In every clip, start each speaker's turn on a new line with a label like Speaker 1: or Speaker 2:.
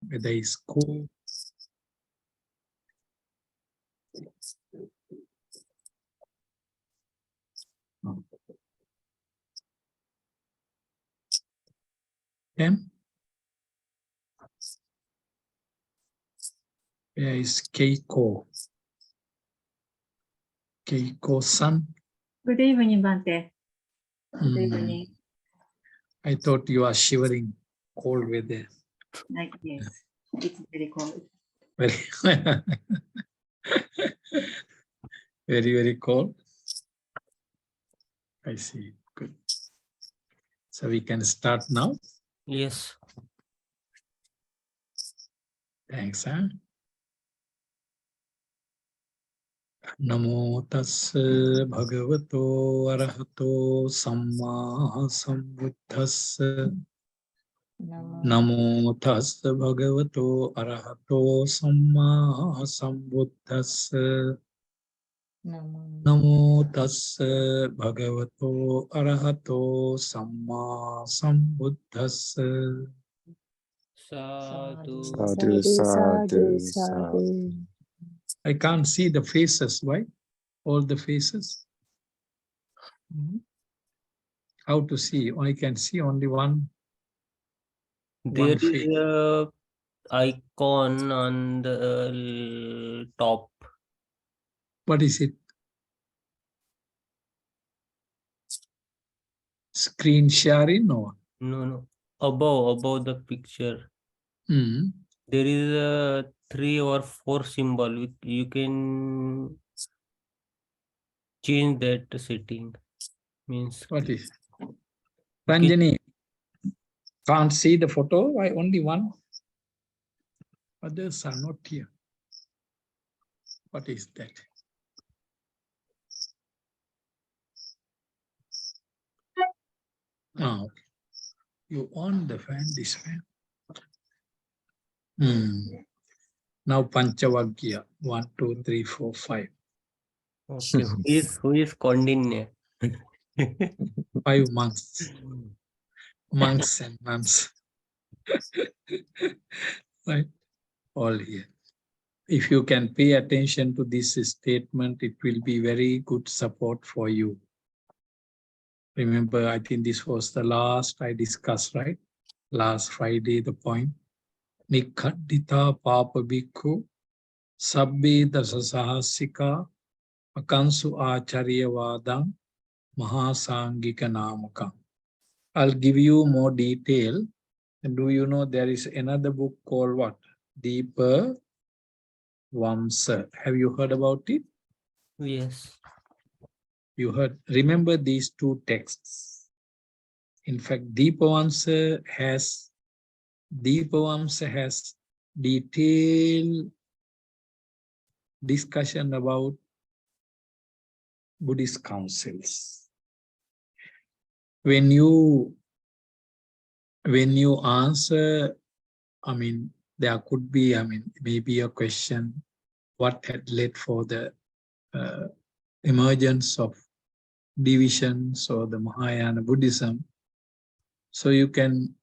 Speaker 1: Weather is cool. Then, where is Keiko? Keiko-san.
Speaker 2: Good evening, Bhante. Good evening.
Speaker 1: I thought you are shivering, cold weather.
Speaker 2: Like, yes, it's very cold.
Speaker 1: Very, very cold. I see. Good. So we can start now.
Speaker 3: Yes.
Speaker 1: Thanks, huh? Namo tassa bhagavato arahato samma sambuddhassa. Namo tassa bhagavato arahato samma sambuddhassa. Namo tassa bhagavato arahato samma sambuddhassa.
Speaker 3: Sadhu.
Speaker 4: Sadhu, sadhu, sadhu.
Speaker 1: I can't see the faces, why? All the faces. How to see? I can see only one.
Speaker 3: There is
Speaker 1: face.
Speaker 3: a icon on the top.
Speaker 1: What is it? Screen sharing or?
Speaker 3: No. Above the picture. There is a 3 or 4 symbol. You can change that setting. Means
Speaker 1: What is? Ranjani, can't see the photo. Why only one? Others are not here. What is that? Oh, okay. You on the fan, this fan. Now Panchavagya. 1, 2, 3, 4, 5.
Speaker 3: okay. Who is Condinne?
Speaker 1: 5 months. Monks and nuns. Right? All here. If you can pay attention to this statement, it will be very good support for you. Remember, I think this was the last I discussed, right? Last Friday, the point. NIKKADDHITAA PAAPA BHIKKHU SABBE DASA SAHASSIKAA AKANSU ACARIYA VAADAN MAHAA SANGHIKA NAAMAKAN. I'll give you more detail. And do you know there is another book called what? Dipavamsa. Have you heard about it?
Speaker 3: Yes.
Speaker 1: You heard. Remember these two texts. In fact, Dipavamsa has detailed discussion about Buddhist councils. When you answer, there could be, maybe a question, what had led for the emergence of divisions or the Mahayana Buddhism. So you can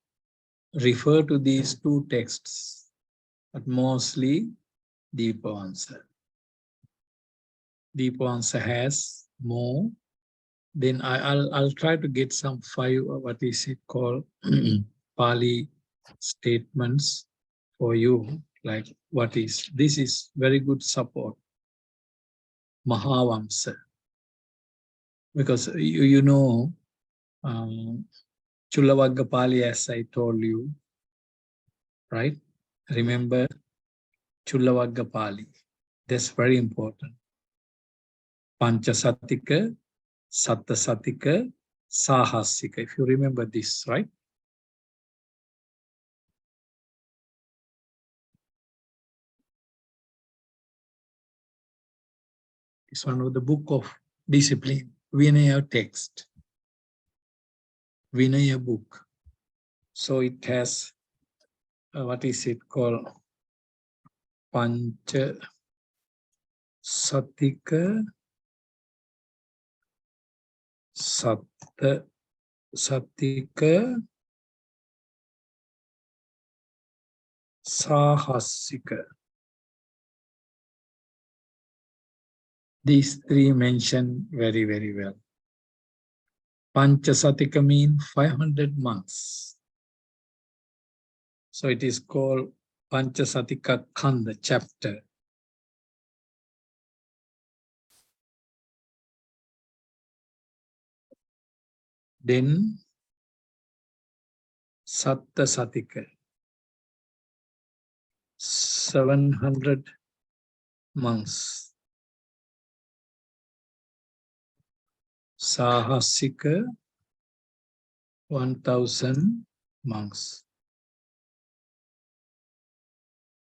Speaker 1: refer to these two texts, but mostly Dipavamsa. Dipavamsa has more. Then I'll try to get some 5, what is it called, Pali statements for you. Like this is very good support. Mahaavamsa. Because you know, Cullavagga Pali, as I told you, right? Remember Cullavagga Pali. That's very important. Panca Satika, Satta Satika, Sahassika. If you remember this, right? It's one of the book of discipline, Vinaya text, Vinaya book. So it has, what is it called? Panca Satika, Satta Satika, Sahassika. These three mentioned very, very well. Panca Satika means 500 months. So it is called Panca Satika Khanda chapter. Then Satta Satika, 700 months. Sahassika, 1000 monks.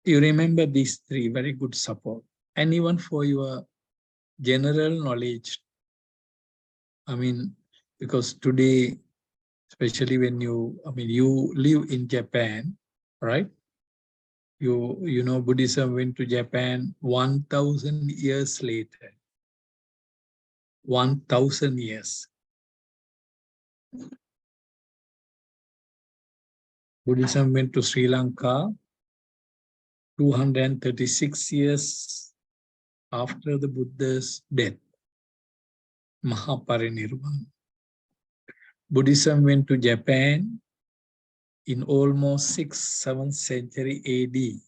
Speaker 1: You remember these three, very good support. And even for your general knowledge, I mean, because today, especially when you live in Japan, right? You know, Buddhism went to Japan 1000 years later. 1000 years. Buddhism went to Sri Lanka 236 years after the Buddha's death. Mahaaparinibbaana. Buddhism went to Japan in almost 6th-7th century AD.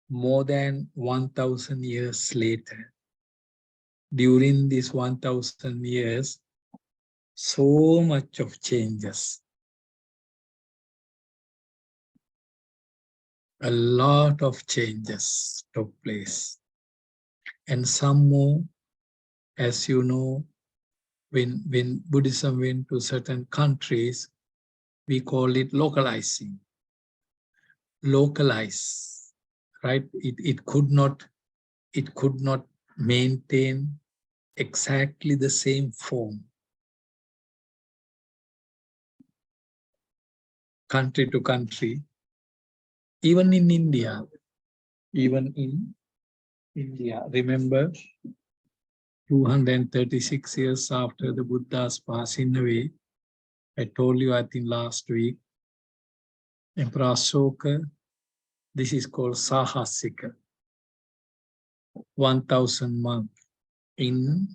Speaker 1: More than 1000 years later. During these 1000 years, so much of changes. A lot of changes took place. And some more, as you know, when Buddhism went to certain countries, we call it localizing. Localize, right? It could not maintain exactly the same form. Country to country, even in India, remember 236 years after the Buddha's passing away, I told you, I think last week, Emperor Asoka, this is called Sahassika, 1000 months in,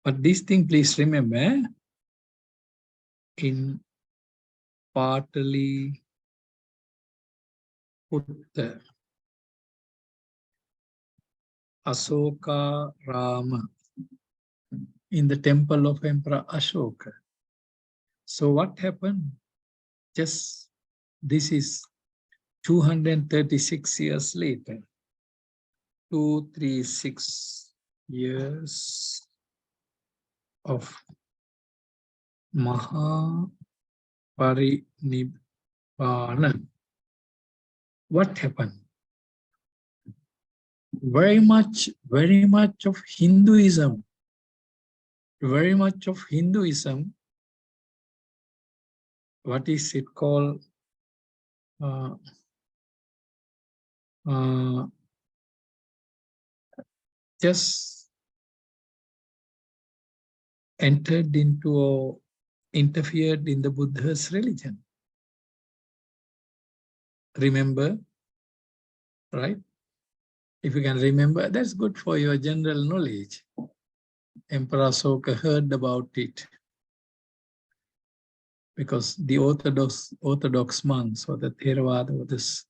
Speaker 1: but this thing, please remember, in Patali Putta Asokaaraama, in the temple of Emperor Asoka. So what happened? Just this is 236 years later. 236 years of Mahaavibhaasha. What happened? Very much of Hinduism, what is it called? Just entered into or interfered in the Buddha's religion. Remember, right? If you can remember, that's good for your general knowledge. Emperor Asoka heard about it because the Orthodox monks or the Theravada or this,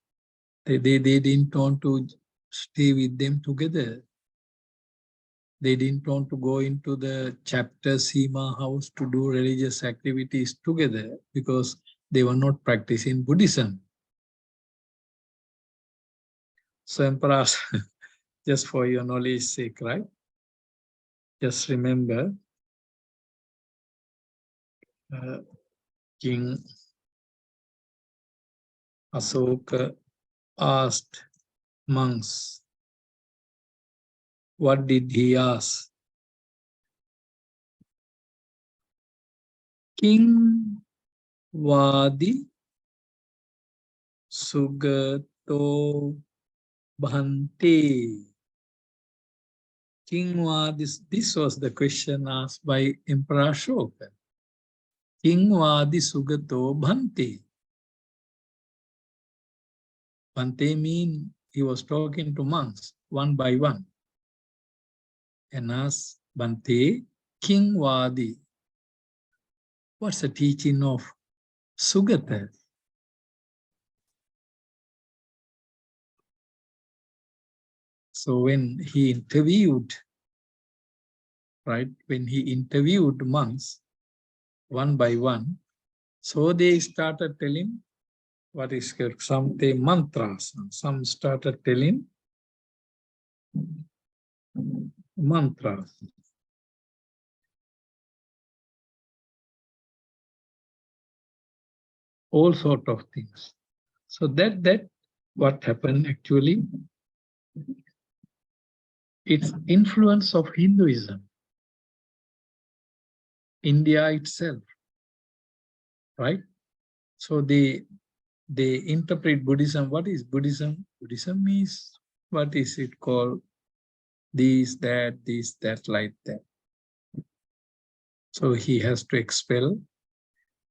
Speaker 1: they didn't want to stay with them together. They didn't want to go into the chapter Sima house to do religious activities together because they were not practicing Buddhism. So Emperor, just for your knowledge sake, right? Just remember, King Asoka asked monks, what did he ask? King Vaadi Sugato Bhante. King Vaadi, this was the question asked by Emperor Asoka. King Vaadi Sugato Bhante. Bhante mean he was talking to monks one by one and asked Bhante, King Vaadi, what's the teaching of Sugata? So when he interviewed, right, when he interviewed monks one by one, so they started telling what is some they mantras, some started telling mantras. All sort of things. So that what happened actually, it's influence of Hinduism, India itself, right? So they interpret Buddhism. What is Buddhism? Buddhism is, what is it called? This, that, like that. So he has to expel,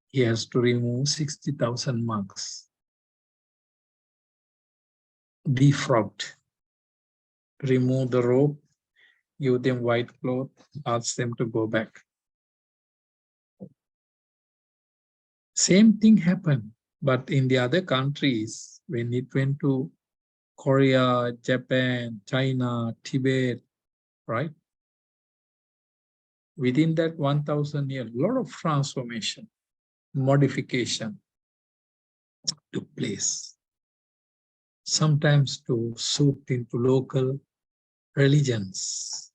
Speaker 1: he has to remove 60,000 monks, defrocked, remove the robe, give them white cloth, ask them to go back. Same thing happened, but in the other countries, when it went to Korea, Japan, China, Tibet, right? Within that 1,000 years, a lot of transformation, modification took place. Sometimes to suit into local religions.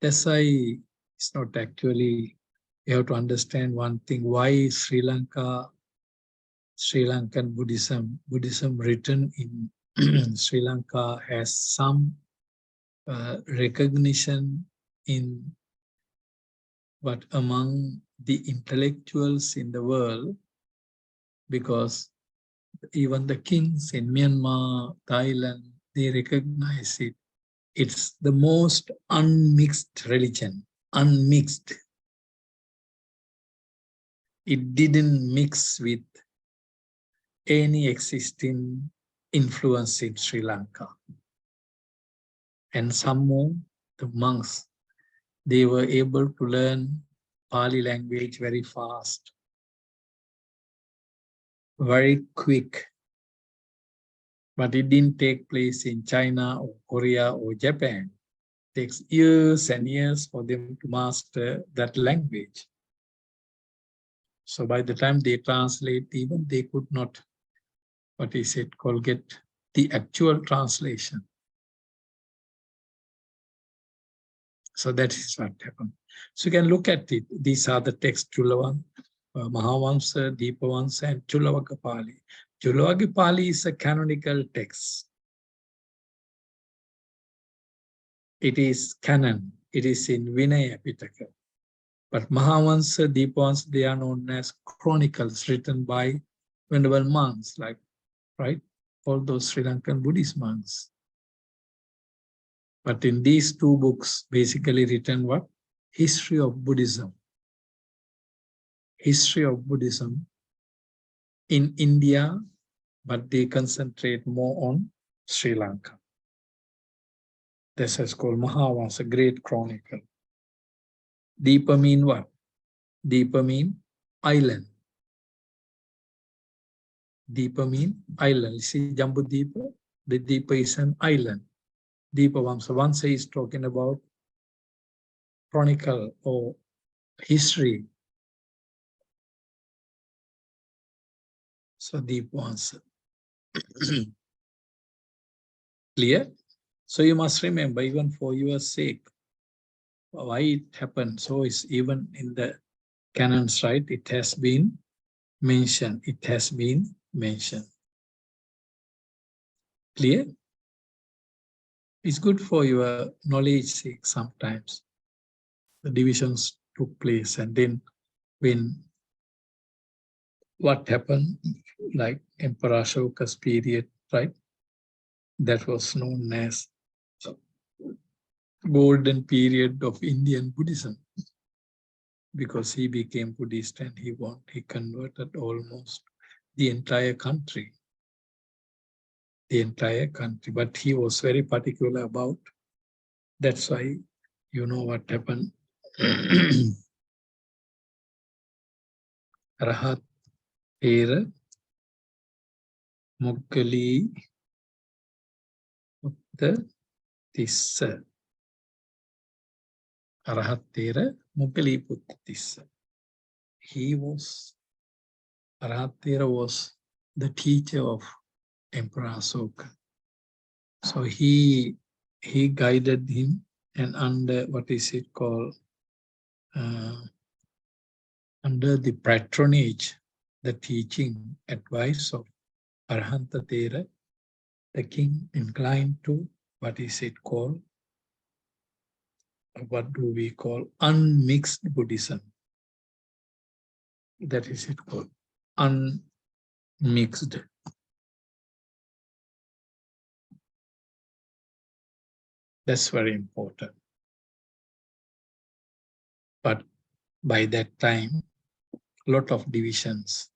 Speaker 1: That's why it's not actually, you have to understand one thing, why Sri Lankan Buddhism written in Sri Lanka has some recognition in, but among the intellectuals in the world, because even the kings in Myanmar, Thailand, they recognize it. It's the most unmixed religion, unmixed. It didn't mix with any existing influence in Sri Lanka. And some more, the monks, they were able to learn Pali language very fast, very quick. But it didn't take place in China or Korea or Japan. It takes years and years for them to master that language. So by the time they translate, even they could not, what is it called, get the actual translation. So that is what happened. So you can look at it. These are the texts, Cullavagga, Mahavamsa, Dipavamsa, and Cullavagga Pali. Cullavagga Pali is a canonical text. It is canon. It is in Vinaya Pitaka. But Mahavamsa, Dipavamsa, they are known as chronicles written by venerable monks, like, right? All those Sri Lankan Buddhist monks. But in these two books, basically written what? History of Buddhism. History of Buddhism in India, but they concentrate more on Sri Lanka. This is called Mahavamsa, Great Chronicle. Deepa mean what? Deepa mean island. Deepa mean island. You see Jambu Deepa? The Deepa is an island. Dipavamsa. Vamsa is talking about chronicle or history. So Dipavamsa. Clear? So you must remember, even for your sake, why it happened. So it's even in the canons, right? It has been mentioned. It has been mentioned. Clear? It's good for your knowledge sake sometimes. The divisions took place, and then when what happened, like Emperor Asoka's period, right? That was known as golden period of Indian Buddhism, because he became Buddhist and he converted almost the entire country. the entire country. But he was very particular about, that's why you know what happened. Arahat, Thera, Moggaliputta, Tissa. Arahat, Thera, Moggaliputta, Tissa. Arahat Thera was the teacher of Emperor Asoka. So he guided him, and under what is it called, under the patronage, the teaching advice of Arahanta Thera, the king inclined to what is it called? What do we call unmixed Buddhism? That is it called unmixed. That's very important. But by that time, lot of divisions.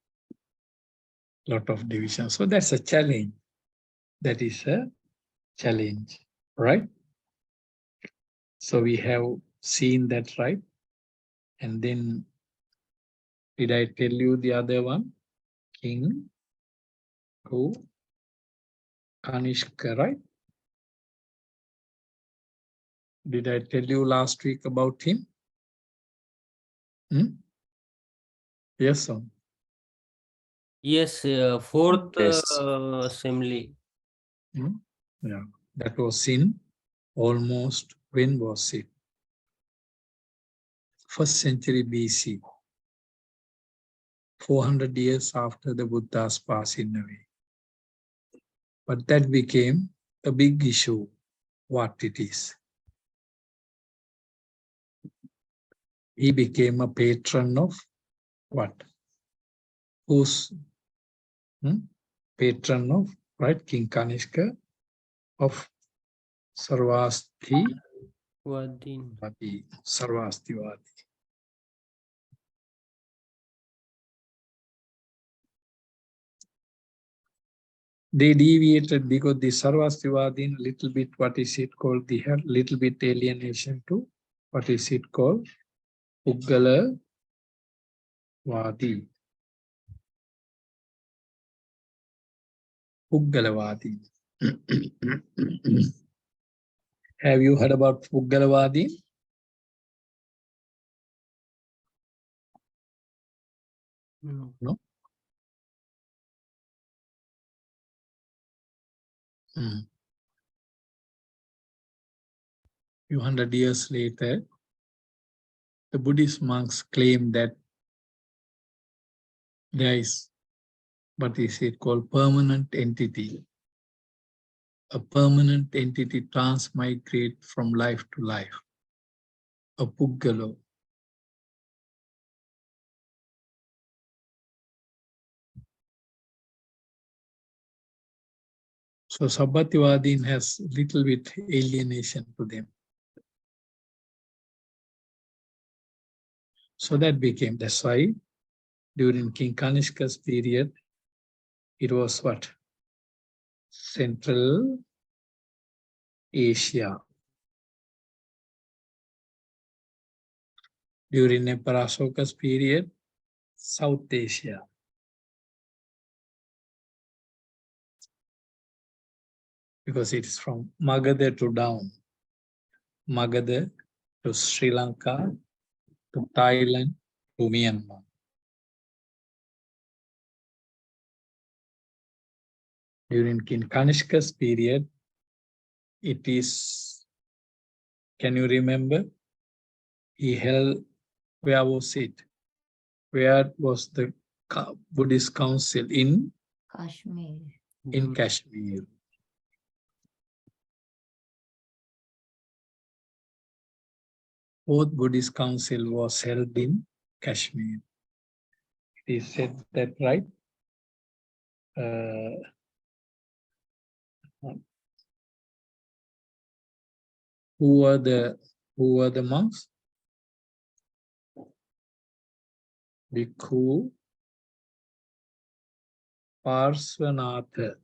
Speaker 1: So that's a challenge. That is a challenge, right? So we have seen that, right? And then, did I tell you the other one? King, who? Kanishka, right? Did I tell you last week about him? Yes, sir.
Speaker 3: Yes, fourth
Speaker 4: Yes.
Speaker 3: assembly.
Speaker 1: Yeah, that was in almost, when was it? 1st century BC. 400 years after the Buddha's passing away. But that became a big issue, what it is. He became a patron of what? Who's patron of, right? King Kanishka of Sarvasti
Speaker 3: Vaadi.
Speaker 1: Sarvasti Vaadi. They deviated because the Sarvasti Vaadi, little bit, what is it called? They had little bit alienation to, what is it called? Puggala Vaadi. Puggalavadi. Have you heard about Puggalavadi? No? Few hundred years later, the Buddhist monks claim that there is, what is it called, permanent entity. A permanent entity transmigrate from life to life. A Puggalo. So Sabbatiwadin has little bit alienation to them. So that became, that's why during King Kanishka's period, it was what? Central Asia. During Emperor Asoka's period, South Asia. Because it is from Magadha to down. Magadha to Sri Lanka, to Thailand, to Myanmar. During King Kanishka's period, it is, can you remember? He held, where was it? Where was the Buddhist council? In
Speaker 2: Kashmir.
Speaker 1: In Kashmir. Fourth Buddhist council was held in Kashmir. He said that, right? Who were the monks? Bhikkhu Parsvanaatha.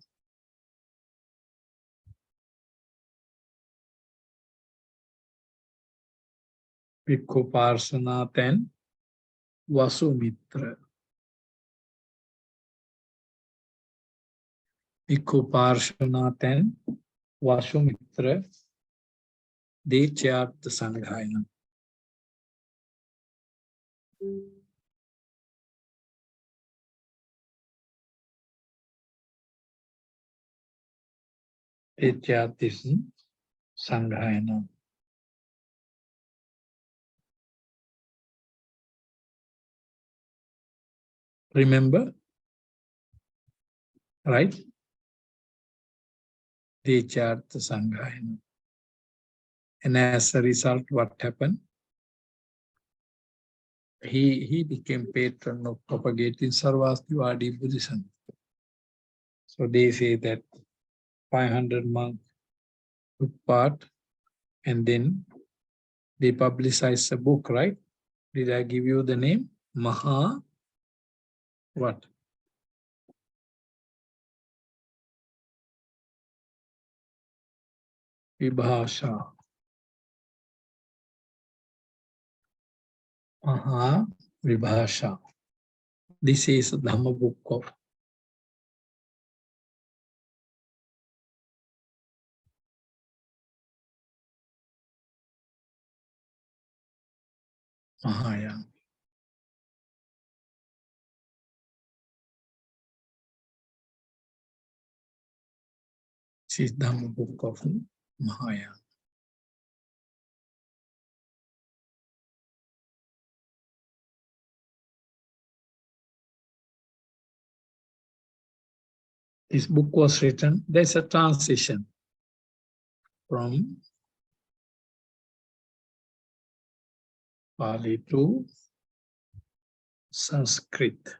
Speaker 1: Bhikkhu Parsvanaatha and Vasumitra. Bhikkhu Parsvanaatha and Vasumitra, they chaired the Sanghayana. They chaired this Sanghayana. Remember? Right? They chaired the Sanghayana. And as a result, what happened? He became patron of propagating Sarvastivadi Buddhism. So they say that 500 monks took part, and then they publicized a book, right? Did I give you the name? Mahaa what? Vibhaasha. Mahaa Vibhaasha. This is the Dhamma book of Mahayana. This is the Dhamma book of Mahayana. This book was written, there's a transition from Pali to Sanskrit.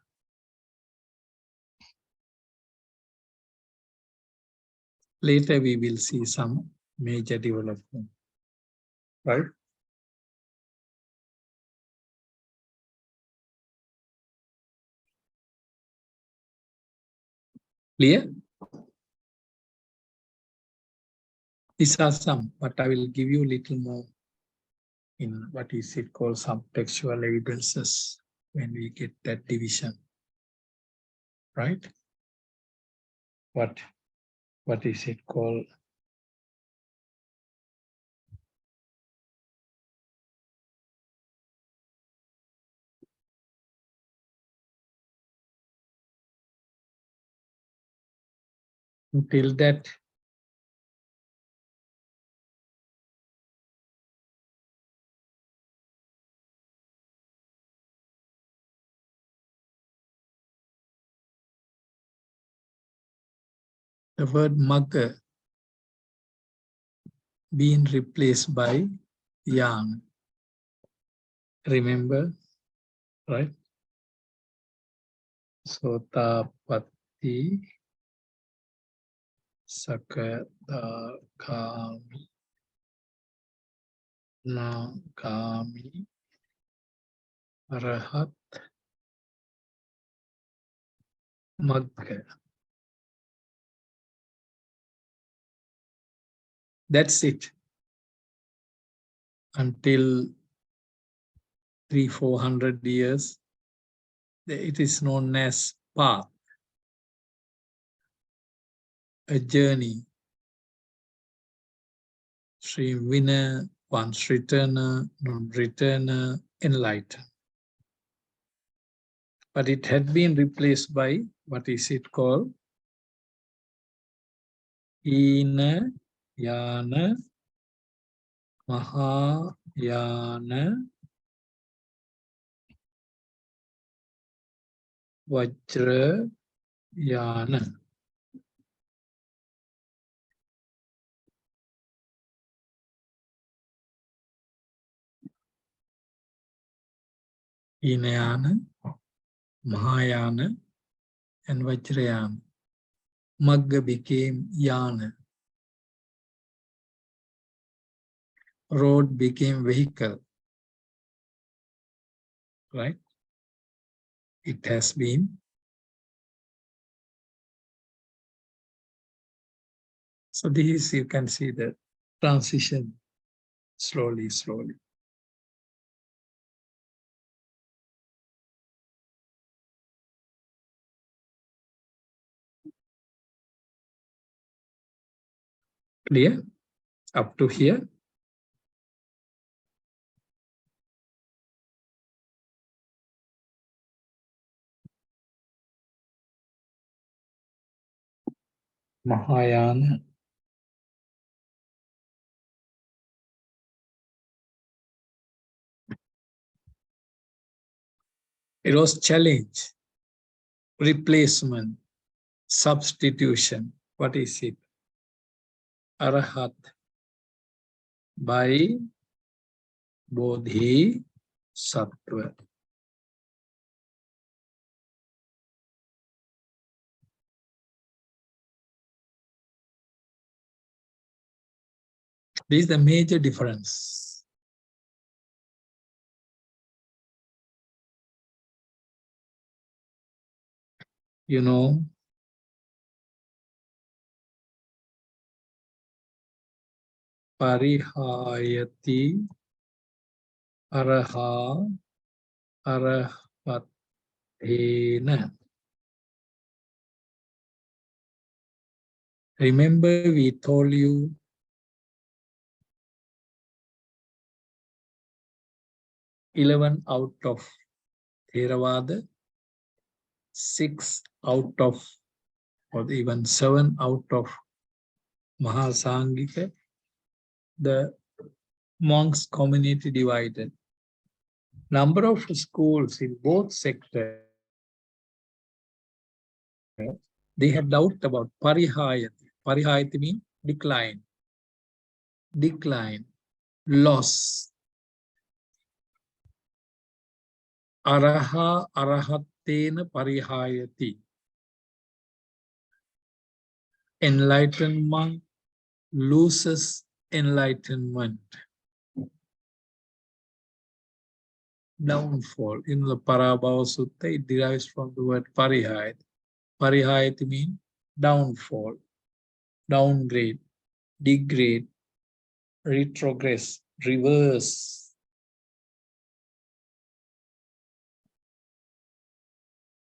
Speaker 1: Later we will see some major development, right? Clear? These are some, but I will give you a little more in what is it called subtextual evidences when we get that division, right? What is it called? Until that, the word magga being replaced by yang. Remember, right? Sotapatti, Sakadagami, Nagami, Arahat, Magga. That's it. Until 300-400 years, it is known as path, a journey. Stream winner, once returner, non-returner, enlightened. But it had been replaced by, what is it called? Hina, Yana, Mahayana, Vajra, Yana. Hinayana, Mahayana, and Vajrayana. Magga became Yana. Road became vehicle. Right? It has been. So this, you can see the transition slowly. Clear? Up to here? Mahayana. It was challenge, replacement, substitution. What is it? Arahat by Bodhi Sattva. This is the major difference. You know, parihayati araha arahatena. Remember we told you 11 out of Theravada, 6 out of, or even 7 out of MAHAA SANGHIKA, the monks community divided. Number of schools in both sectors, they had doubt about parihayati. Parihayati means decline, loss. Araha arahattena parihayati. Enlightened monk loses enlightenment. Downfall. In the Parabhava Sutta, it derives from the word parihayat. Parihayat means downfall, downgrade, degrade, retrogress, reverse.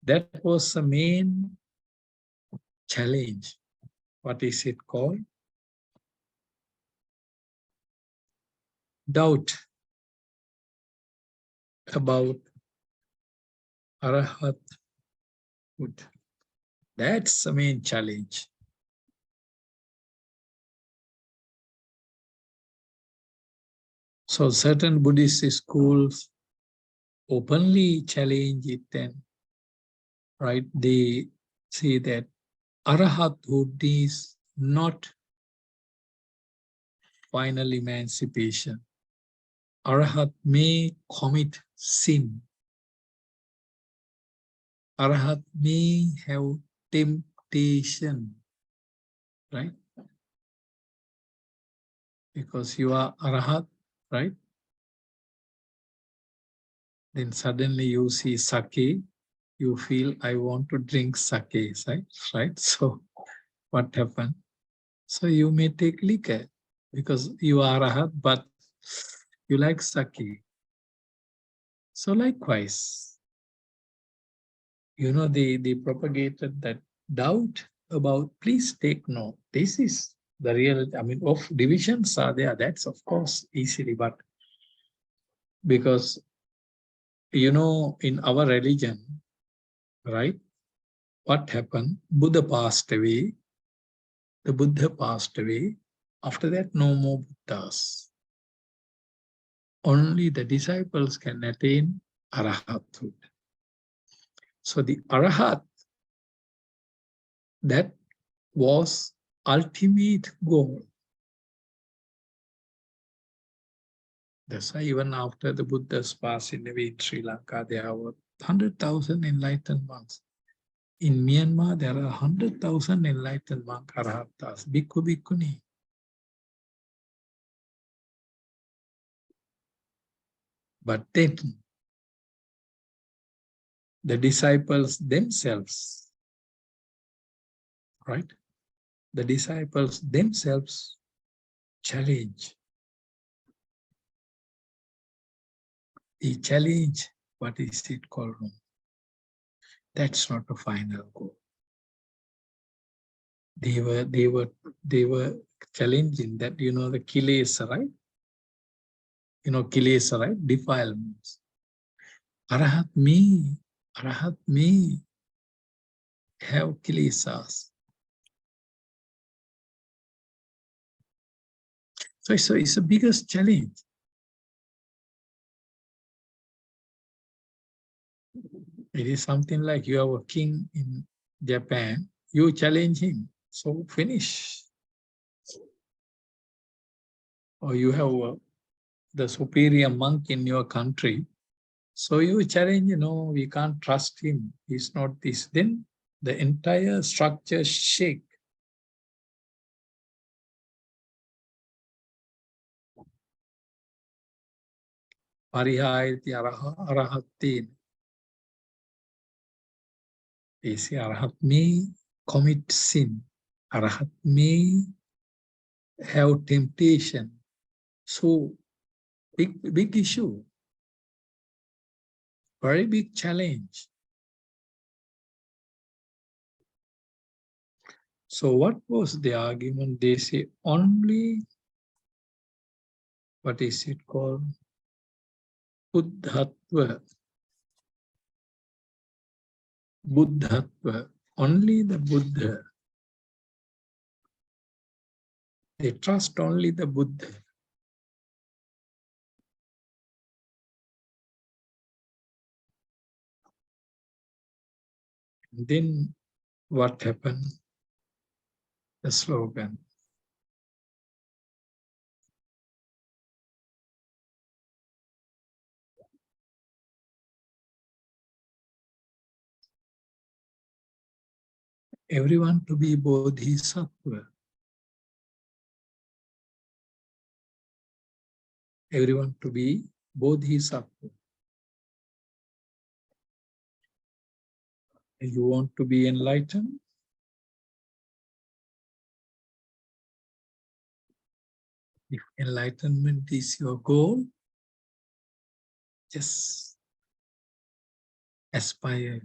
Speaker 1: That was the main challenge. What is it called? Doubt about Arahat. That's the main challenge. So certain Buddhist schools openly challenge it, and right, they say that Arahathood is not final emancipation. Arahat may commit sin. Arahat may have temptation, right? Because you are Arahat, right? Then suddenly you see sake, you feel, I want to drink sake, right? So what happened? So you may take liquor because you are Arahat, but you like sake. So likewise, you know, they propagated that doubt about, please take note. This is the real, I mean, of divisions are there. That's of course easily, but because, you know, in our religion, right, what happened? Buddha passed away. The Buddha passed away. After that, no more Buddhas. Only the disciples can attain Arahathood. So the Arahat, that was ultimate goal. That's why even after the Buddha's passing away in Sri Lanka, there were 100,000 enlightened monks. In Myanmar, there are 100,000 enlightened monk Arahatas, Bhikkhu Bhikkhuni. But then, the disciples themselves, right? The disciples themselves challenge. They challenge, what is it called? That's not a final goal. They were challenging that, you know, the kilesa, right? You know, kilesa, right? Defilements. Arahat me, have kilesas. So it's the biggest challenge. It is something like you are a king in Japan, you challenge him, so finish. Or you have the superior monk in your country, so you challenge, you know, we can't trust him, he's not this. Then the entire structure shake. Parihayati arahatin. They say Arahat may commit sin. Arahat may have temptation. So big issue. Very big challenge. So what was the argument? They say only, what is it called? Buddhatva. Buddhatva. Only the Buddha. They trust only the Buddha. And then what happened? The slogan. Everyone to be Bodhisattva. Everyone to be Bodhisattva. You want to be enlightened? If enlightenment is your goal, just aspire,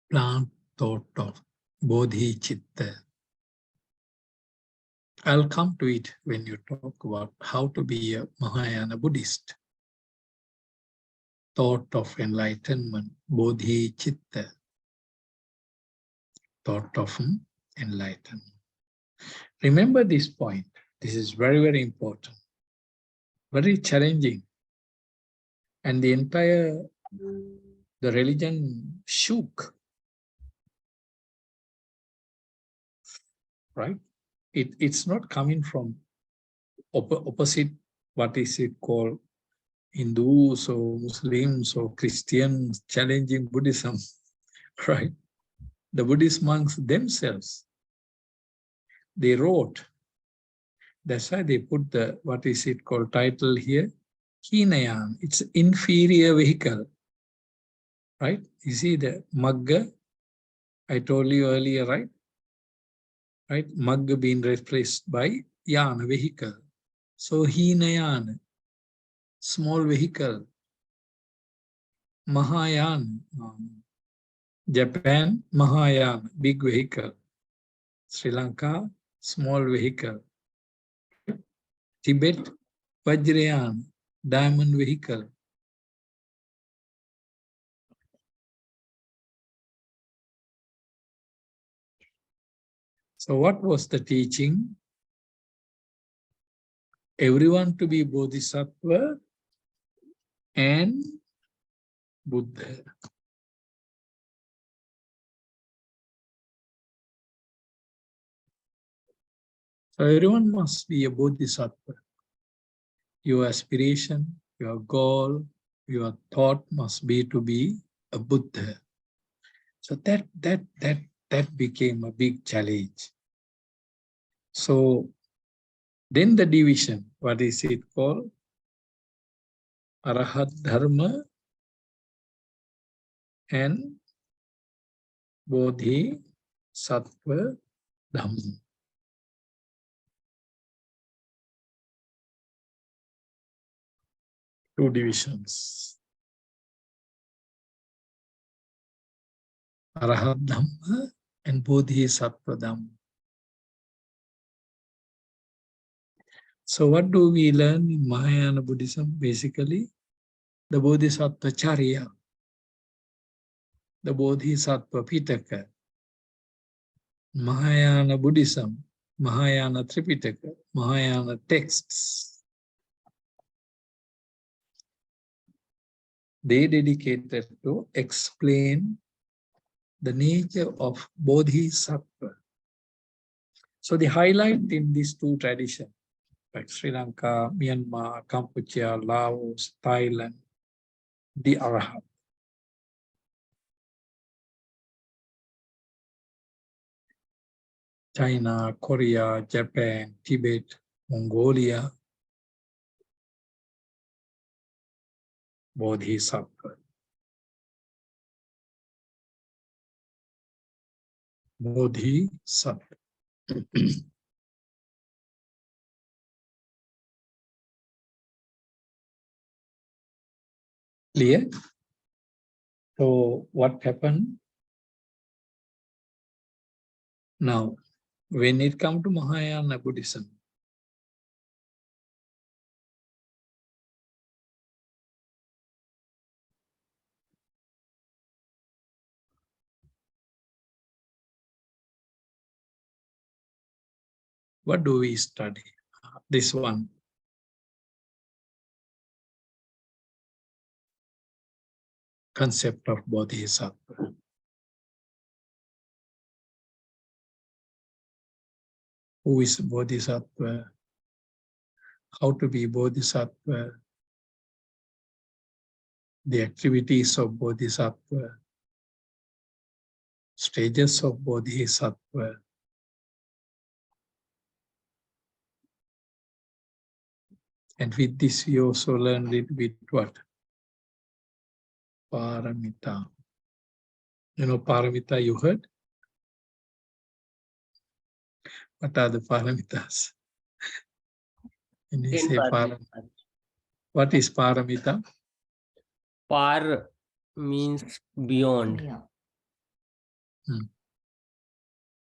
Speaker 1: plant thought of bodhicitta. I'll come to it when you talk about how to be a Mahayana Buddhist. Thought of enlightenment, bodhicitta. Thought of enlightenment. Remember this point. This is very, very important. Very challenging. And the entire, the religion shook. Right? It's not coming from opposite, what is it called, Hindus or Muslims or Christians challenging Buddhism, right? The Buddhist monks themselves, they wrote, that's why they put the, what is it called, title here, Hinayana, it's inferior vehicle, right? You see the Magga, I told you earlier, right? Right, Magga being replaced by Yana, vehicle. So Hinayana, small vehicle. Mahayana, Japan, Mahayana, big vehicle. Sri Lanka, small vehicle. Tibet, Vajrayana, diamond vehicle. So what was the teaching? Everyone to be Bodhisattva and Buddha. So everyone must be a Bodhisattva. Your aspiration, your goal, your thought must be to be a Buddha. So that became a big challenge. So then the division, what is it called? Arahat Dharma and Bodhi Sattva Dhamma. Two divisions. Arahat Dhamma and Bodhi Sattva Dhamma. So what do we learn in Mahayana Buddhism? Basically, the Bodhisattva Charya, the Bodhisattva Pitaka, Mahayana Buddhism, Mahayana Tripitaka, Mahayana texts. They dedicated to explain the nature of Bodhisattva. So the highlight in these two traditions, like Sri Lanka, Myanmar, Cambodia, Laos, Thailand, the Arahat. China, Korea, Japan, Tibet, Mongolia, Bodhisattva. Bodhisattva. Clear? So what happened? Now, when it comes to Mahayana Buddhism, what do we study? This one. Concept of Bodhisattva. Who is Bodhisattva? How to be Bodhisattva? The activities of Bodhisattva. Stages of Bodhisattva. And with this, we also learned it with what? Paramita. You know Paramita, you heard? What are the Paramitas? When you say Paramita, what is Paramita?
Speaker 3: Par means beyond.
Speaker 2: Yeah.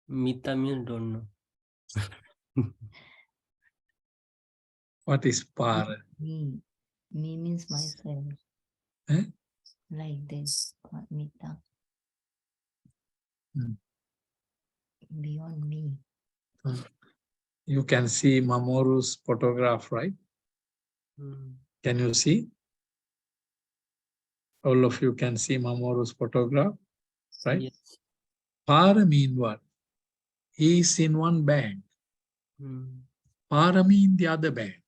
Speaker 3: Mita means don't know.
Speaker 1: What is Par?
Speaker 2: Me means myself.
Speaker 1: Eh?
Speaker 2: Like this. Mita. Beyond me.
Speaker 1: You can see Mamoru's photograph, right? Can you see? All of you can see Mamoru's photograph, right?
Speaker 3: Yes.
Speaker 1: Para mean what? He is in one bank. Para mean the other bank.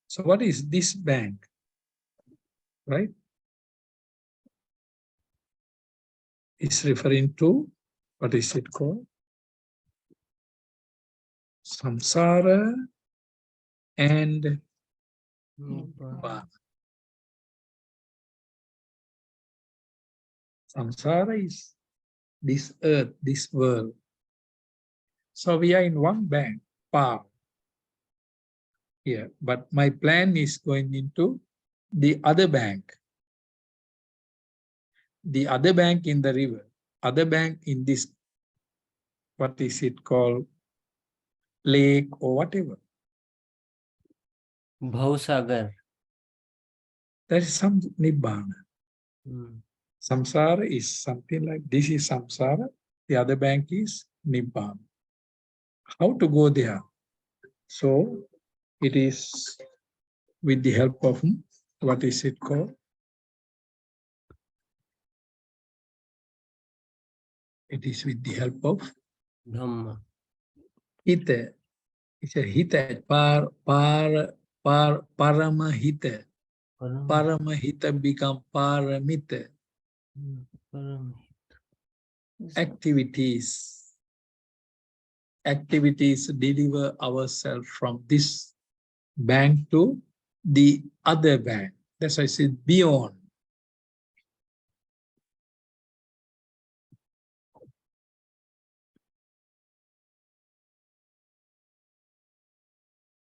Speaker 1: So what is this bank? Right? It's referring to, what is it called? Samsara and Nibbana. Samsara is this earth, this world. So we are in one bank, Pa. Here, but my plan is going into the other bank. The other bank in the river, other bank in this, what is it called? Lake or whatever.
Speaker 3: Bhausagar.
Speaker 1: There is some Nibbana. Samsara is something like, this is Samsara, the other bank is Nibbana. How to go there? So it is with the help of, what is it called? It is with the help of
Speaker 3: Dhamma.
Speaker 1: Hita. It's a Hita, Paramahita. Paramahita become Paramita. Activities deliver ourselves from this bank to the other bank. That's why I said beyond.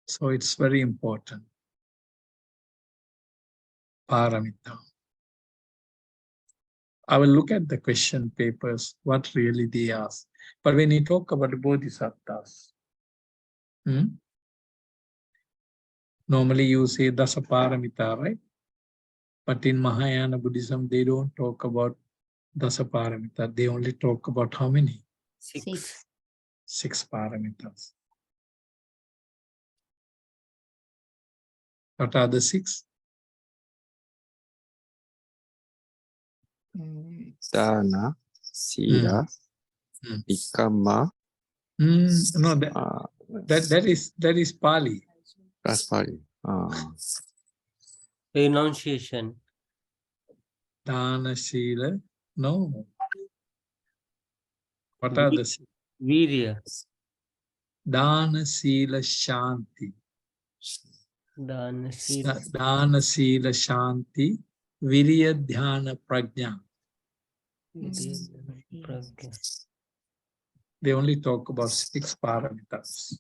Speaker 1: So it's very important. Paramita. I will look at the question papers, what really they ask. But when you talk about the bodhisattvas, normally you say Dasa Paramita, right? But in Mahayana Buddhism, they don't talk about Dasa Paramita. They only talk about how many?
Speaker 3: 6.
Speaker 1: 6 paramitas. What are the 6?
Speaker 4: Dana, Sila, Ikama.
Speaker 1: No, that is Pali.
Speaker 4: That's Pali.
Speaker 3: Renunciation.
Speaker 1: Dana, Sila. No. What are the 6?
Speaker 3: Virya.
Speaker 1: Dana, Sila, Shanti.
Speaker 3: Dana, Sila.
Speaker 1: Dana, Sila, Shanti, Virya, Dhyana, Prajna. They only talk about 6 paramitas.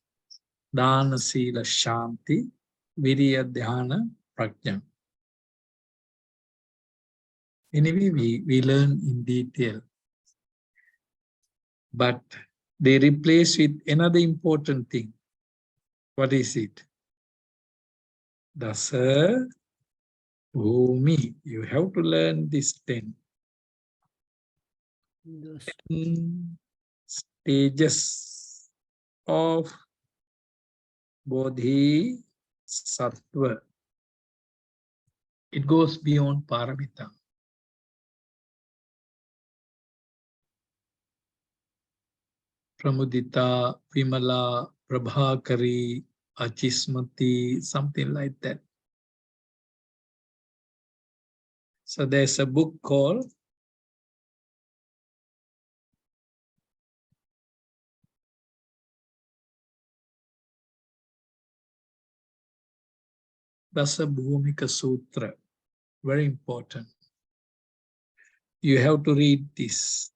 Speaker 1: Dana, Sila, Shanti, Virya, Dhyana, Prajna. Anyway, we learn in detail. But they replace with another important thing. What is it? Dasa Bhumi. You have to learn this 10. 10 stages of Bodhisattva. It goes beyond paramita. Pramudita, Vimala, Prabhakari, Achismati, something like that. So there's a book called Dasa Bhumika Sutra. Very important. You have to read this.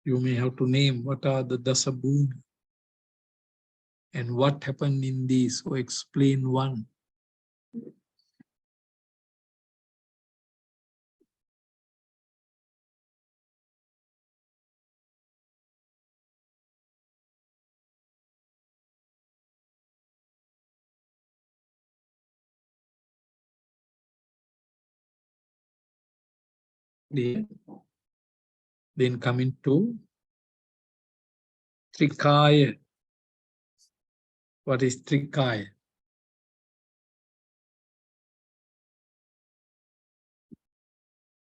Speaker 1: You may have to name what are the Dasa Bhumi and what happened in these, or explain one. Then coming to Trikaya. What is Trikaya?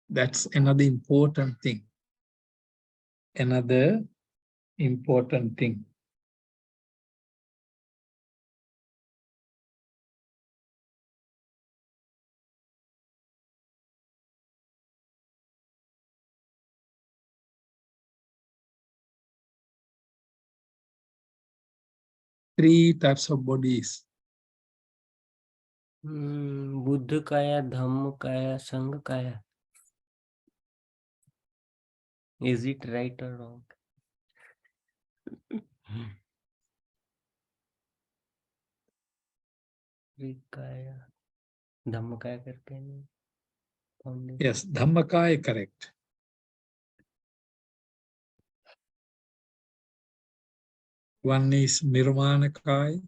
Speaker 1: That's another important thing. Another important thing. Three types of bodies.
Speaker 3: Buddha Kaya, Dhamma Kaya, Sangha Kaya. Is it right or wrong? Kaya. Dhamma Kaya करके नहीं.
Speaker 1: Yes, Dhammakaya, correct. One is Nirmanakaya,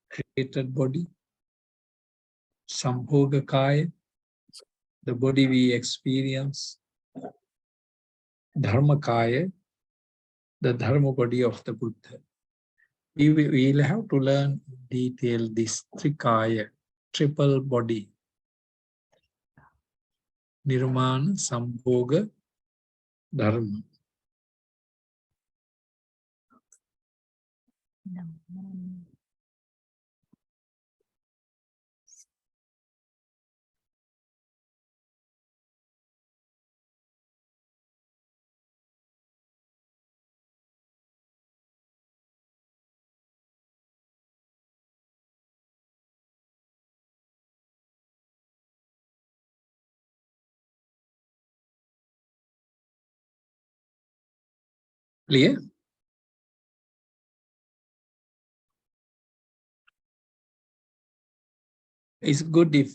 Speaker 1: created body. Sambhogakaya, the body we experience. Dharmakaya, the dharma body of the Buddha. We will have to learn in detail this Trikaya, triple body. Nirmana, Sambhoga, Dharma. Clear? it's good if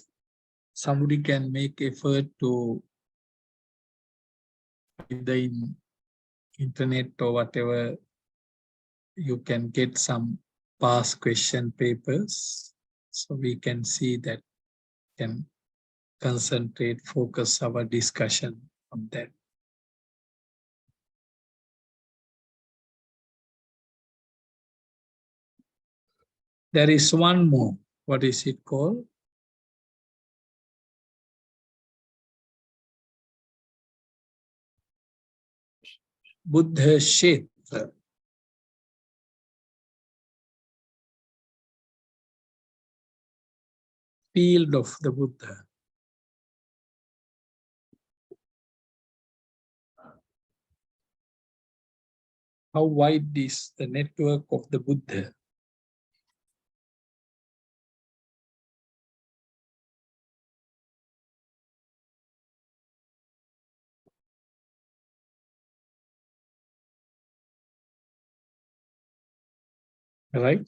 Speaker 1: somebody can make effort to, either in internet or whatever, you can get some past question papers, so we can see that, can concentrate, focus our discussion on that. There is one more. What is it called? Buddha Kshetra. Field of the Buddha. How wide is the network of the Buddha? Right?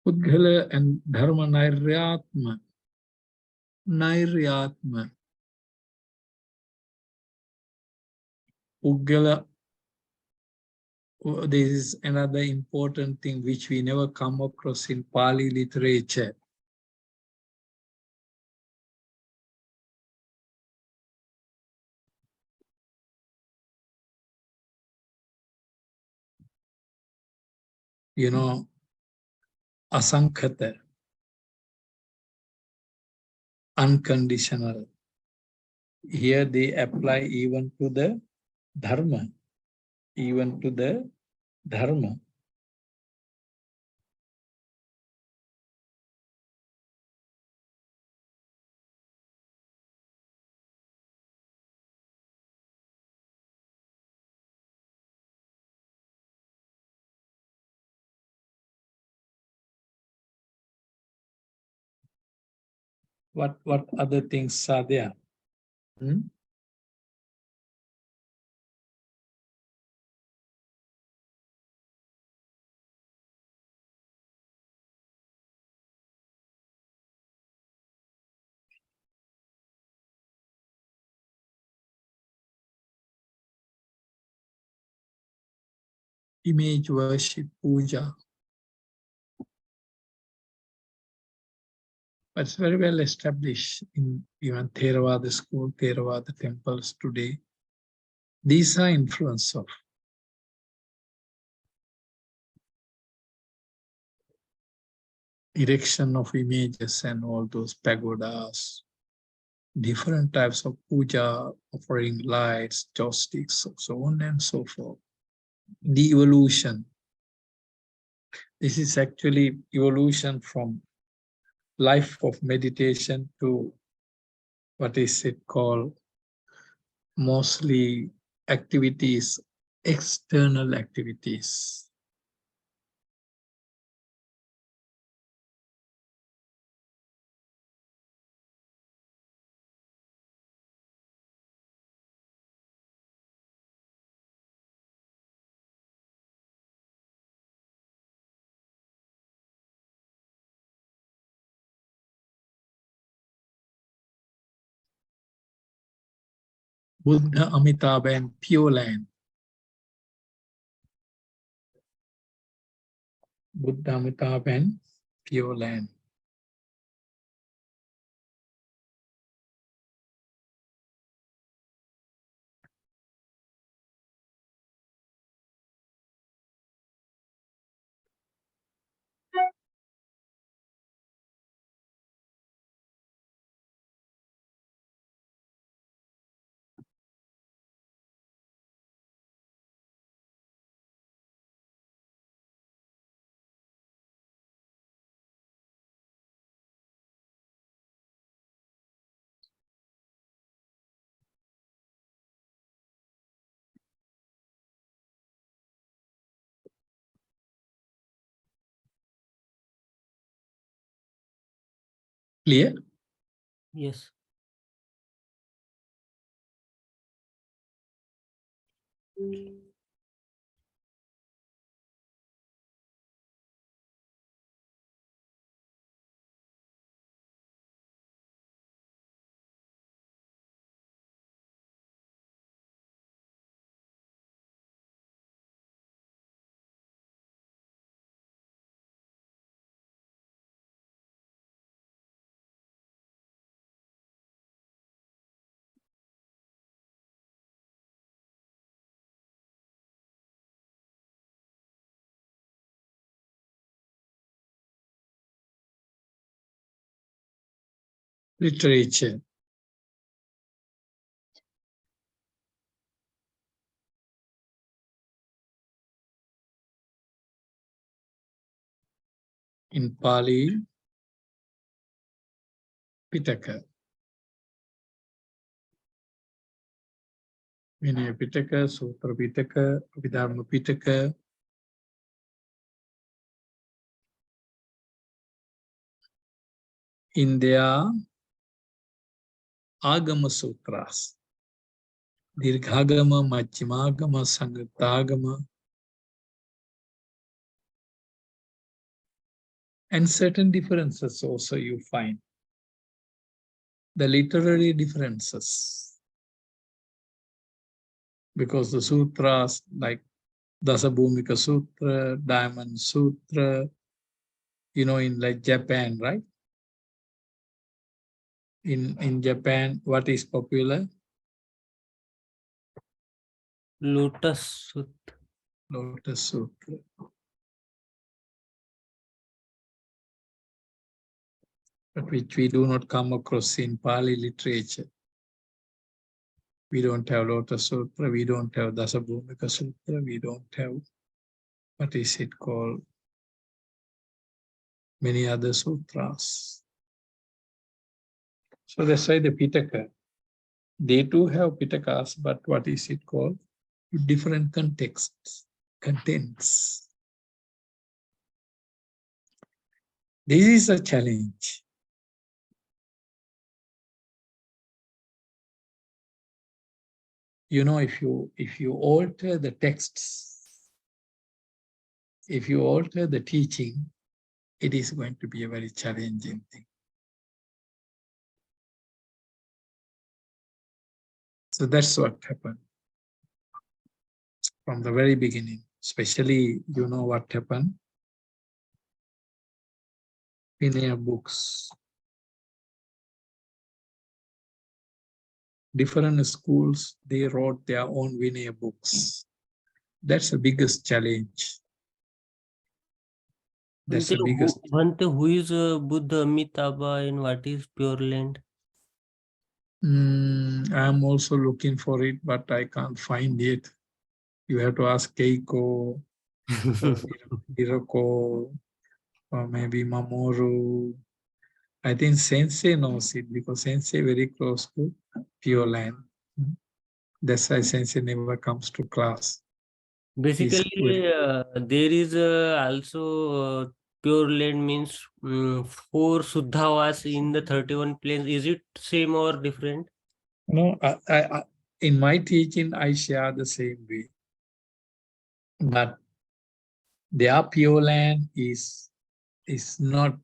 Speaker 1: Udgala and Dharma Nairyatma. Nairyatma. Udgala, this is another important thing which we never come across in Pali literature. You know, asankhata, unconditional. Here they apply even to the dharma, even to the dharma. What other things are there? Hmm? Image worship, puja. But it's very well established in even Theravada school, Theravada temples today. These are influence of erection of images and all those pagodas, different types of puja, offering lights, joss sticks, so on and so forth. The evolution. This is actually evolution from life of meditation to what is it called? Mostly activities, external activities. Buddha Amitabha and Pure Land. Buddha Amitabha and Pure Land. Clear?
Speaker 3: Yes.
Speaker 1: Literature. In Pali, Pitaka. Vinaya Pitaka, Sutra Pitaka, Abhidharma Pitaka. In their Agama Sutras, Dirghagama, Majjhimagama, Sangatagama, and certain differences also you find. The literary differences. Because the sutras like Dasa Bhumika Sutra, Diamond Sutra, you know, in like Japan, right? In Japan, what is popular?
Speaker 3: Lotus Sutra.
Speaker 1: Lotus Sutra. But which we do not come across in Pali literature. We don't have Lotus Sutra, we don't have Dasa Bhumika Sutra, we don't have, what is it called? Many other sutras. So that's why the Pitaka, they too have Pitakas, but what is it called? Different contexts, contents. This is a challenge. You know, if you alter the texts, if you alter the teaching, it is going to be a very challenging thing. So that's what happened from the very beginning. Especially, you know what happened? Vinaya books. Different schools, they wrote their own Vinaya books. That's the biggest challenge. That's the biggest.
Speaker 3: Bhante, who is Buddha Amitabha and what is Pure Land?
Speaker 1: I'm also looking for it, but I can't find it. You have to ask Keiko, or Hiroko, or maybe Mamoru. I think Sensei knows it because Sensei very close to Pure Land. That's why Sensei never comes to class.
Speaker 3: Basically, there is also Pure Land means 4 Suddhavas in the 31 planes. Is it same or different?
Speaker 1: No, in my teaching, I share the same way. But their Pure Land is not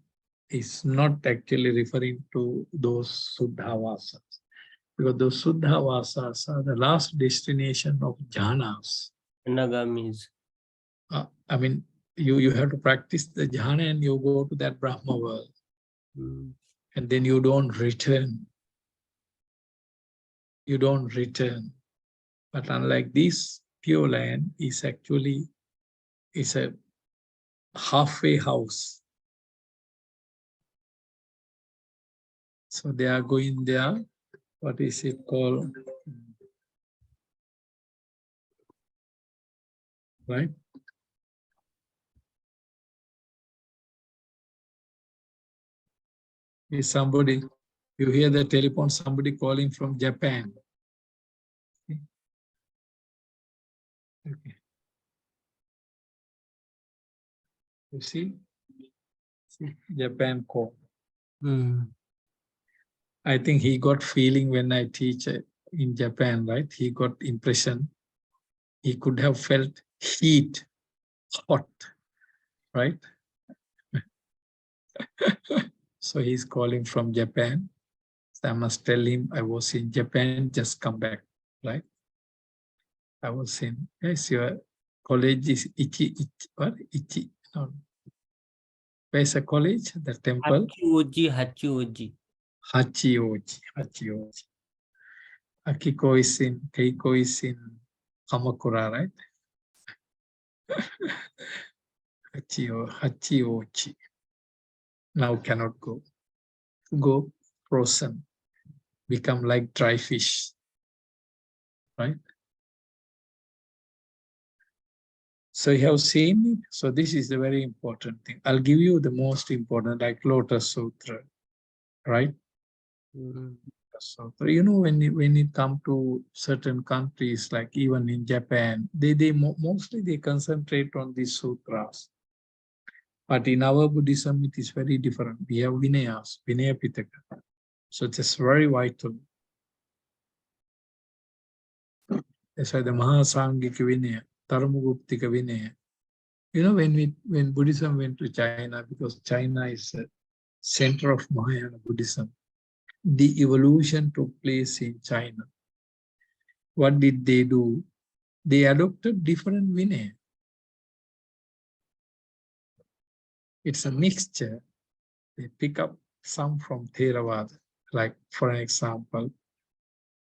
Speaker 1: actually referring to those Suddhavasas. Because those Suddhavasas are the last destination of jhanas.
Speaker 3: Nagamis.
Speaker 1: I mean, you have to practice the jhana and you go to that Brahma world. And then you don't return. You don't return. But unlike this, Pure Land is actually a halfway house. So they are going there. What is it called? Right? Is somebody, you hear the telephone, somebody calling from Japan. Okay. You see? Japan call. I think he got feeling when I teach in Japan, right? He got impression. He could have felt heat, hot, right? So he's calling from Japan. So I must tell him I was in Japan, just come back, right? I was in, yes, your college is what? No. Where's the college? The temple?
Speaker 3: Hachioji.
Speaker 1: Hachioji. Akiko is in, Keiko is in Kamakura, right? Hachioji. Now cannot go. Go frozen. Become like dry fish, right? So you have seen it. So this is the very important thing. I'll give you the most important, like Lotus Sutra, right? So you know, when it comes to certain countries, like even in Japan, they mostly they concentrate on these sutras. But in our Buddhism, it is very different. We have Vinayas, Vinaya Pitaka. So it's very vital. That's why the MAHAA SANGHIKA Vinaya, Dharamaguptika Vinaya. You know, when Buddhism went to China, because China is a center of Mahayana Buddhism, the evolution took place in China. What did they do? They adopted different Vinaya. It's a mixture. They pick up some from Theravada. Like, for an example,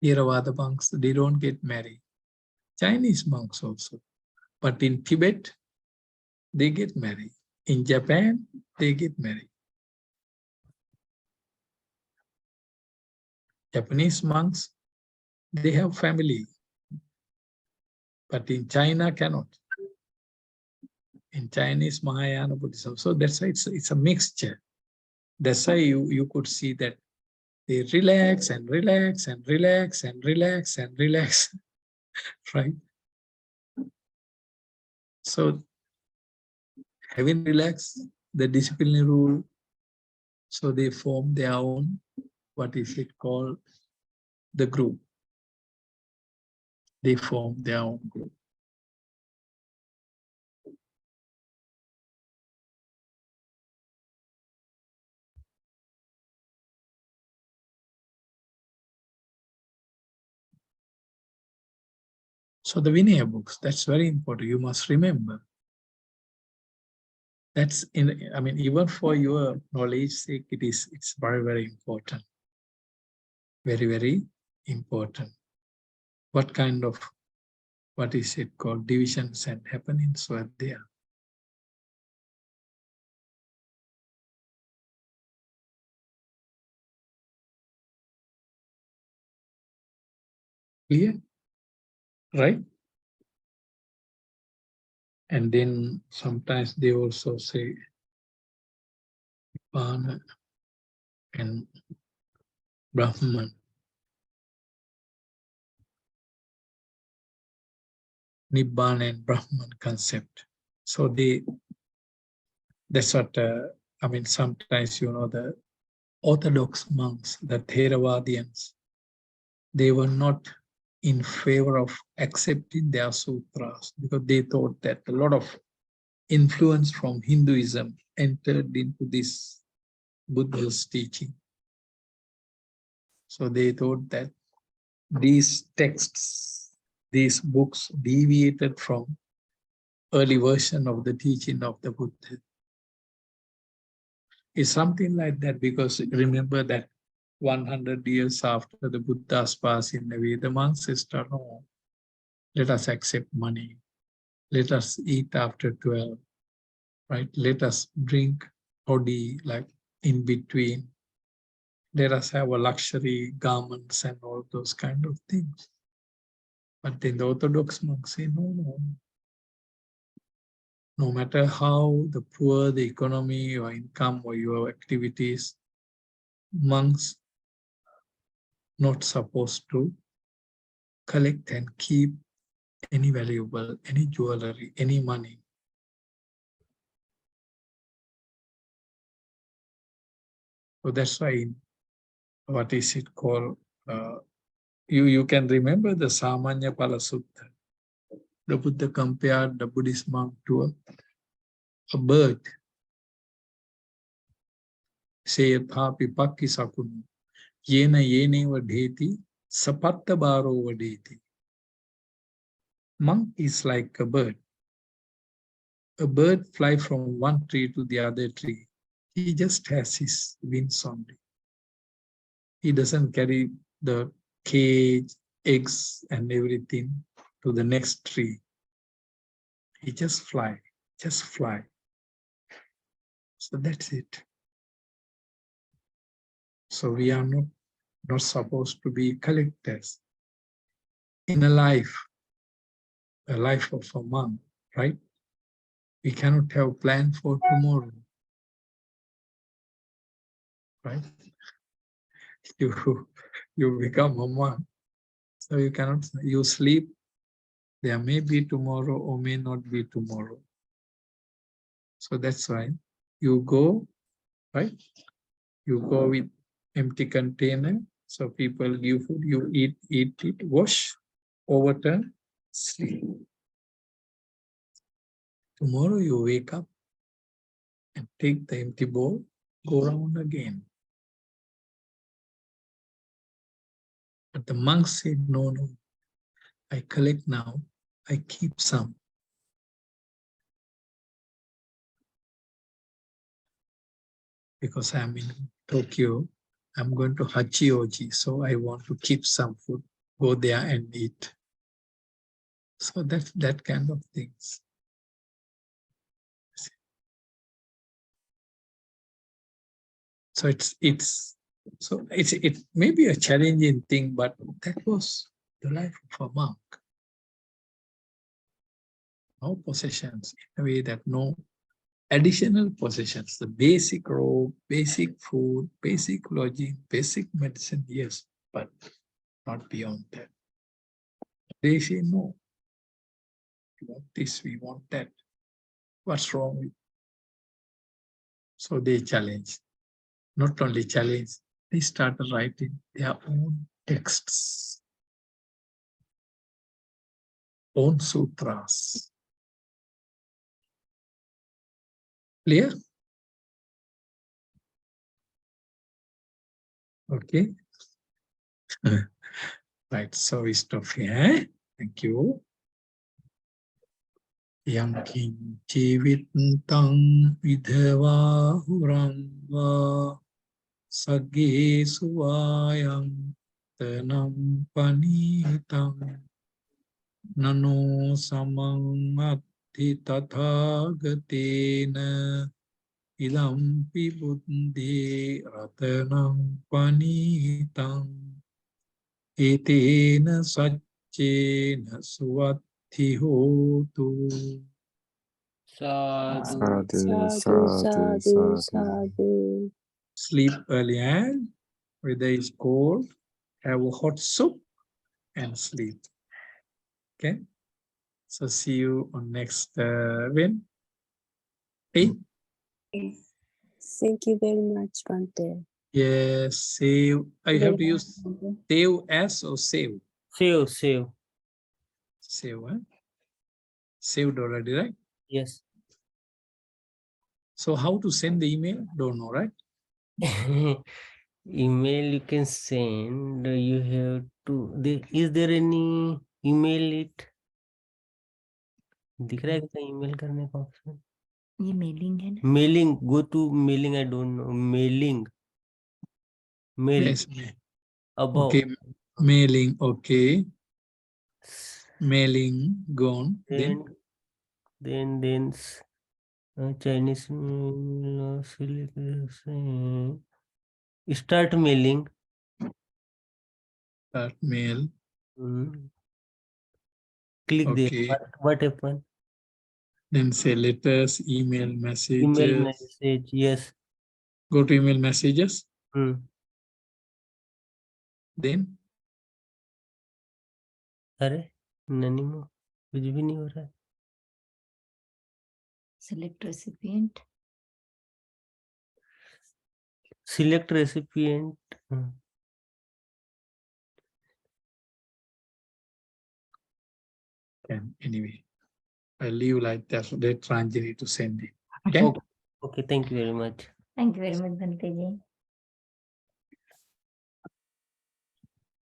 Speaker 1: Theravada monks, they don't get married. Chinese monks also. But in Tibet, they get married. In Japan, they get married. Japanese monks, they have family. But in China, cannot. In Chinese Mahayana Buddhism. So that's why it's a mixture. That's why you could see that they relax and relax and relax and relax and relax, right? So having relaxed the disciplinary rule, so they form their own, what is it called, the group. They form their own group. So the Vinaya books, that's very important. You must remember. That's in, I mean, even for your knowledge sake, it's very, very important. Very, very important. What kind of, what is it called, divisions and happenings were there. Clear? Right? And then sometimes they also say Nibbana and Brahman. Nibbana and Brahman concept. So that's what, I mean, sometimes, you know, the Orthodox monks, the Theravadians, they were not in favor of accepting their sutras because they thought that a lot of influence from Hinduism entered into this Buddhist teaching. So they thought that these texts, these books deviated from early version of the teaching of the Buddha. It's something like that because remember that 100 years after the Buddha's passing away, the monks said, no, let us accept money. Let us eat after 12, right? Let us drink toddy, like in between. Let us have a luxury garments and all those kind of things. But then the Orthodox monks say, no. No matter how the poor, the economy, or income, or your activities, monks not supposed to collect and keep any valuable, any jewelry, any money. So that's why in what is it called? You can remember the Samanya Pala Sutta. The Buddha compared the Buddhist monk to a bird. Sayathapi pakki sakunu. Yena yene vadheti sapatta baro vadheti. Monk is like a bird. A bird flies from one tree to the other tree. He just has his wings only. He doesn't carry the cage, eggs, and everything to the next tree. He just fly. So that's it. So we are not supposed to be collectors. In a life of a monk, right? We cannot have plan for tomorrow, right? You become a monk, so you cannot. You sleep. There may be tomorrow or may not be tomorrow. So that's why you go, right? You go with empty container. So people give food, you eat it, wash, overturn, sleep. Tomorrow you wake up and take the empty bowl, go round again. But the monk said, no, I collect now, I keep some. Because I'm in Tokyo, I'm going to Hachioji, so I want to keep some food, go there and eat. So that's that kind of things. So it may be a challenging thing, but that was the life of a monk. No possessions, in a way that no additional possessions. The basic robe, basic food, basic lodging, basic medicine, yes, but not beyond that. They say no. We want this, we want that. What's wrong with it? So they challenge. Not only challenge, they started writing their own texts, own sutras. Clear? Okay. Right, so we stop here. Thank you. Yankin jivitang vidhava huranga sagge suvayam tanam panitang nano samang atti tathagatena idampi buddhi ratanam panitang etena saccena suvathi hotu.
Speaker 3: Sadhu.
Speaker 4: Sadhu.
Speaker 1: Sleep early and whether it's cold, have a hot soup and sleep. Okay. So see you on next when? 8?
Speaker 5: Thank you very much, Bhante.
Speaker 1: Yes, save. I have to use save as or save.
Speaker 3: Save.
Speaker 1: Save, huh? Saved already, right?
Speaker 3: Yes.
Speaker 1: So how to send the email? Don't know, right?
Speaker 3: Email you can send. You have to. Is there any email it? दिख रहा है क्या email करने का option?
Speaker 2: ये mailing है ना?
Speaker 3: Mailing. Go to mailing. I don't know. Mailing. Mail.
Speaker 1: Yes.
Speaker 3: Above.
Speaker 1: Okay. Mailing. Okay. Mailing gone. Then
Speaker 3: Chinese start mailing.
Speaker 1: start mail.
Speaker 3: Click
Speaker 1: Okay.
Speaker 3: there. What happened?
Speaker 1: Then say letters, email messages.
Speaker 3: Email message. Yes.
Speaker 1: Go to email messages. Then
Speaker 3: अरे नहीं कुछ भी नहीं हो रहा है.
Speaker 2: Select recipient.
Speaker 3: Select recipient.
Speaker 1: can anyway. I'll leave like that. Let Ranjini to send it. Okay.
Speaker 3: Okay, thank you very much.
Speaker 2: Thank you very much, Bhante ji.